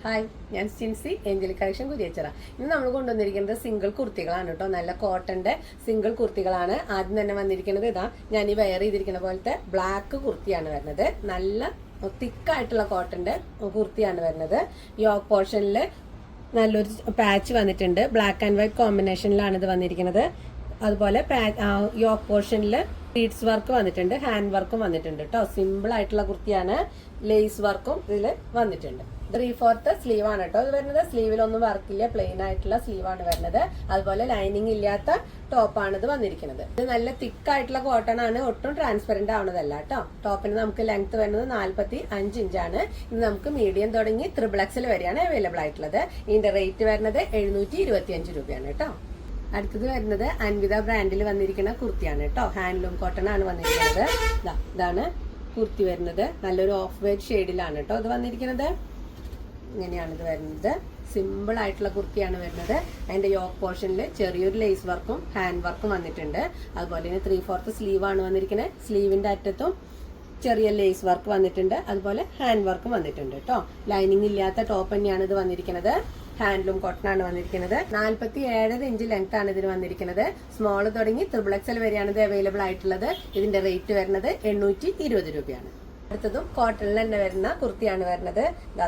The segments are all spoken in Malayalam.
ഹായ്, ഞാൻ സിൻസി ഏഞ്ചലിക് കളക്ഷൻ കുരിയച്ചിറ. ഇന്ന് നമ്മൾ കൊണ്ടുവന്നിരിക്കുന്നത് സിംഗിൾ കുർത്തികളാണ് കേട്ടോ. നല്ല കോട്ടന്റെ സിംഗിൾ കുർത്തികളാണ്. ആദ്യം തന്നെ വന്നിരിക്കുന്നത് ഇതാ ഞാൻ ഈ വെയർ ചെയ്തിരിക്കുന്ന പോലത്തെ ബ്ലാക്ക് കുർത്തിയാണ് വരുന്നത്. നല്ല തിക്കായിട്ടുള്ള കോട്ടന്റെ കുർത്തിയാണ് വരുന്നത്. യോക്ക് പോർഷനിൽ നല്ലൊരു പാച്ച് വന്നിട്ടുണ്ട്. ബ്ലാക്ക് ആൻഡ് വൈറ്റ് കോമ്പിനേഷനിലാണ് ഇത് വന്നിരിക്കുന്നത്. അതുപോലെ യോക്ക് പോർഷനിൽ ബീഡ്സ് വർക്ക് വന്നിട്ടുണ്ട്, ഹാൻഡ് വർക്കും വന്നിട്ടുണ്ട് കേട്ടോ. സിമ്പിൾ ആയിട്ടുള്ള കുർത്തിയാണ്. ലേസ് വർക്കും ഇതിൽ വന്നിട്ടുണ്ട്. 3/4 സ്ലീവ് ആണ് കേട്ടോ ഇത് വരുന്നത്. സ്ലീവിലൊന്നും വർക്കില്ല, പ്ലെയിൻ ആയിട്ടുള്ള സ്ലീവ് ആണ് വരുന്നത്. അതുപോലെ ലൈനിങ് ഇല്ലാത്ത ടോപ്പാണ് ഇത് വന്നിരിക്കുന്നത്. ഇത് നല്ല തിക്കായിട്ടുള്ള കോട്ടൺ ആണ്, ഒട്ടും ട്രാൻസ്പെറന്റ് ആവുന്നതല്ല കേട്ടോ. ടോപ്പിന് നമുക്ക് ലെങ്ത് വരുന്നത് 45 ഇഞ്ചാണ്. ഇത് നമുക്ക് മീഡിയം തുടങ്ങി XXL വരെയാണ് അവൈലബിൾ ആയിട്ടുള്ളത്. ഇതിന്റെ റേറ്റ് വരുന്നത് 725 രൂപയാണ് കേട്ടോ. അടുത്തത് വരുന്നത് അൻവിത ബ്രാൻഡിൽ വന്നിരിക്കുന്ന കുർത്തിയാണ് കേട്ടോ. ഹാൻഡ്ലൂം കോട്ടൺ ആണ് വന്നിരിക്കുന്നത്. ഇതാണ് കുർത്തി വരുന്നത്. നല്ലൊരു ഓഫ് വൈറ്റ് ഷെയ്ഡിലാണ് കേട്ടോ ഇത് വന്നിരിക്കുന്നത്. ഇങ്ങനെയാണ് ഇത് വരുന്നത്. സിമ്പിൾ ആയിട്ടുള്ള കുർത്തിയാണ് വരുന്നത്. അതിന്റെ യോക്ക് പോർഷനിൽ ചെറിയൊരു ലേസ് വർക്കും ഹാൻഡ് വർക്കും വന്നിട്ടുണ്ട്. അതുപോലെ തന്നെ 3/4 സ്ലീവ് ആണ് വന്നിരിക്കുന്നത്. സ്ലീവിന്റെ അറ്റത്തും ചെറിയ ലേസ് വർക്ക് വന്നിട്ടുണ്ട്. അതുപോലെ ഹാൻഡ് വർക്കും വന്നിട്ടുണ്ട് കേട്ടോ. ലൈനിങ് ഇല്ലാത്ത ടോപ്പ് തന്നെയാണ് ഇത് വന്നിരിക്കുന്നത്. ഹാൻഡ്ലൂം കോട്ടൺ ആണ് വന്നിരിക്കുന്നത്. 47 ഇഞ്ച് ലെങ്ത് ആണ് ഇതിന് വന്നിരിക്കുന്നത്. സ്മോൾ തുടങ്ങി XXL വരെയാണ് ഇത് അവൈലബിൾ ആയിട്ടുള്ളത്. ഇതിന്റെ റേറ്റ് വരുന്നത് 820 രൂപയാണ്. അടുത്തതും കോട്ടണിൽ തന്നെ വരുന്ന കുർത്തിയാണ് വരുന്നത്.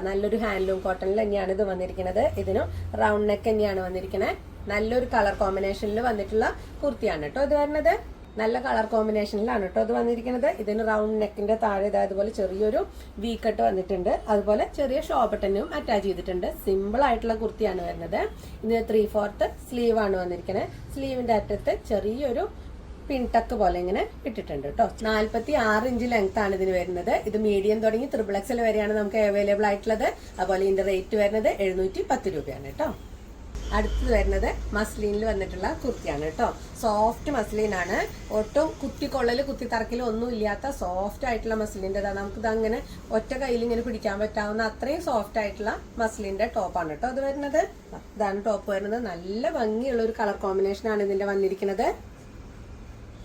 നല്ലൊരു ഹാൻഡ്ലൂം കോട്ടണിൽ തന്നെയാണ് ഇത് വന്നിരിക്കുന്നത്. ഇതിനും റൗണ്ട് നെക്ക് തന്നെയാണ് വന്നിരിക്കുന്നത്. നല്ലൊരു കളർ കോമ്പിനേഷനിൽ വന്നിട്ടുള്ള കുർത്തിയാണ് കേട്ടോ ഇത് വരുന്നത്. നല്ല കളർ കോമ്പിനേഷനിലാണ് കേട്ടോ ഇത് വന്നിരിക്കുന്നത്. ഇതിന് റൗണ്ട് നെക്കിന്റെ താഴെ അതുപോലെ ചെറിയൊരു വി കട്ട് വന്നിട്ടുണ്ട്. അതുപോലെ ചെറിയ ഷോ ബട്ടനും അറ്റാച്ച് ചെയ്തിട്ടുണ്ട്. സിമ്പിൾ ആയിട്ടുള്ള കുർത്തിയാണ് വരുന്നത്. ഇതിന് 3/4 സ്ലീവ് ആണ് വന്നിരിക്കുന്നത്. സ്ലീവിന്റെ അറ്റത്ത് ചെറിയൊരു പിൻടക്ക് പോലെ ഇങ്ങനെ ഇട്ടിട്ടുണ്ട് കേട്ടോ. 46 ഇഞ്ച് ലെങ്ത് ആണ് ഇതിന് വരുന്നത്. ഇത് മീഡിയം തുടങ്ങി XXL വരെയാണ് നമുക്ക് അവൈലബിൾ ആയിട്ടുള്ളത്. അതുപോലെ ഇതിന്റെ റേറ്റ് വരുന്നത് 710 രൂപയാണ് കേട്ടോ. അടുത്തത് വരുന്നത് മസ്ലിനിൽ വന്നിട്ടുള്ള കുർത്തിയാണ് കേട്ടോ. സോഫ്റ്റ് മസ്ലിനാണ്. ഒട്ടും കുത്തിക്കൊള്ളല് കുത്തിത്തറക്കലും ഒന്നും ഇല്ലാത്ത സോഫ്റ്റ് ആയിട്ടുള്ള മസ്ലിൻ്റെ നമുക്കിത് അങ്ങനെ ഒറ്റ കയ്യിൽ ഇങ്ങനെ പിടിക്കാൻ പറ്റാവുന്ന അത്രയും സോഫ്റ്റ് ആയിട്ടുള്ള മസ്ലിന്റെ ടോപ്പാണ് കേട്ടോ ഇത് വരുന്നത്. ഇതാണ് ടോപ്പ് വരുന്നത്. നല്ല ഭംഗിയുള്ള ഒരു കളർ കോമ്പിനേഷൻ ആണ് ഇതിന്റെ വന്നിരിക്കുന്നത്.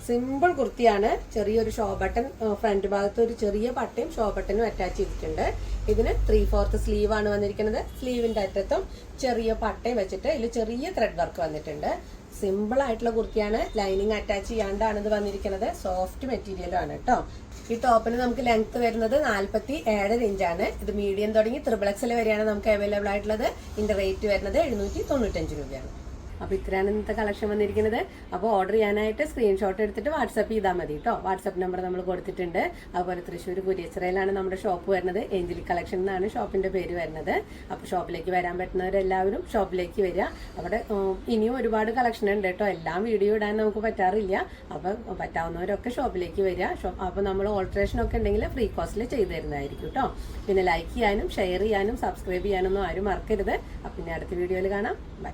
സിമ്പിൾ കുർത്തിയാണ്. ചെറിയൊരു ഷോ ബട്ടൺ ഫ്രണ്ട് ഭാഗത്ത് ഒരു ചെറിയ പട്ടയും ഷോ ബട്ടനും അറ്റാച്ച് ചെയ്തിട്ടുണ്ട്. ഇതിന് 3/4 സ്ലീവ് ആണ് വന്നിരിക്കുന്നത്. സ്ലീവിന്റെ അറ്റത്തും ചെറിയ പട്ടയും വെച്ചിട്ട് ഇതിൽ ചെറിയ ത്രെഡ് വർക്ക് വന്നിട്ടുണ്ട്. സിമ്പിൾ ആയിട്ടുള്ള കുർത്തിയാണ്. ലൈനിങ് അറ്റാച്ച് ചെയ്യാണ്ടാണ് ഇത് വന്നിരിക്കുന്നത്. സോഫ്റ്റ് മെറ്റീരിയലും ആണ് കേട്ടോ. ഈ ടോപ്പിന് നമുക്ക് ലെങ്ത് വരുന്നത് 47 ഇഞ്ചാണ്. ഇത് മീഡിയം തുടങ്ങി XXL വരെയാണ് നമുക്ക് അവൈലബിൾ ആയിട്ടുള്ളത്. ഇതിന്റെ റേറ്റ് വരുന്നത് 795 രൂപയാണ്. അപ്പോൾ ഇത്രയാണ് ഇന്നത്തെ കളക്ഷൻ വന്നിരിക്കുന്നത്. അപ്പോൾ ഓർഡർ ചെയ്യാനായിട്ട് സ്ക്രീൻഷോട്ട് എടുത്തിട്ട് വാട്സപ്പ് ചെയ്താൽ മതി കേട്ടോ. വാട്സപ്പ് നമ്പർ നമ്മൾ കൊടുത്തിട്ടുണ്ട്. അതുപോലെ തൃശ്ശൂർ കുരിയച്ചിറയിലാണ് നമ്മുടെ ഷോപ്പ് വരുന്നത്. ഏഞ്ചലിക് കളക്ഷൻ എന്നാണ് ഷോപ്പിന്റെ പേര് വരുന്നത്. അപ്പോൾ ഷോപ്പിലേക്ക് വരാൻ പറ്റുന്നവരെല്ലാവരും ഷോപ്പിലേക്ക് വരിക. അവിടെ ഇനിയും ഒരുപാട് കളക്ഷൻ ഉണ്ട് കേട്ടോ. എല്ലാം വീഡിയോ ഇടാൻ നമുക്ക് പറ്റാറില്ല. അപ്പോൾ പറ്റാവുന്നവരൊക്കെ ഷോപ്പിലേക്ക് വരിക. അപ്പോൾ നമ്മൾ ഓൾട്രേഷൻ ഒക്കെ ഉണ്ടെങ്കിൽ ഫ്രീ കോസ്റ്റിൽ ചെയ്തു തരുന്നതായിരിക്കും കേട്ടോ. പിന്നെ ലൈക്ക് ചെയ്യാനും ഷെയർ ചെയ്യാനും സബ്സ്ക്രൈബ് ചെയ്യാനൊന്നും ആരും മറക്കരുത്. അപ്പം പിന്നെ അടുത്ത വീഡിയോയിൽ കാണാം. ബൈ.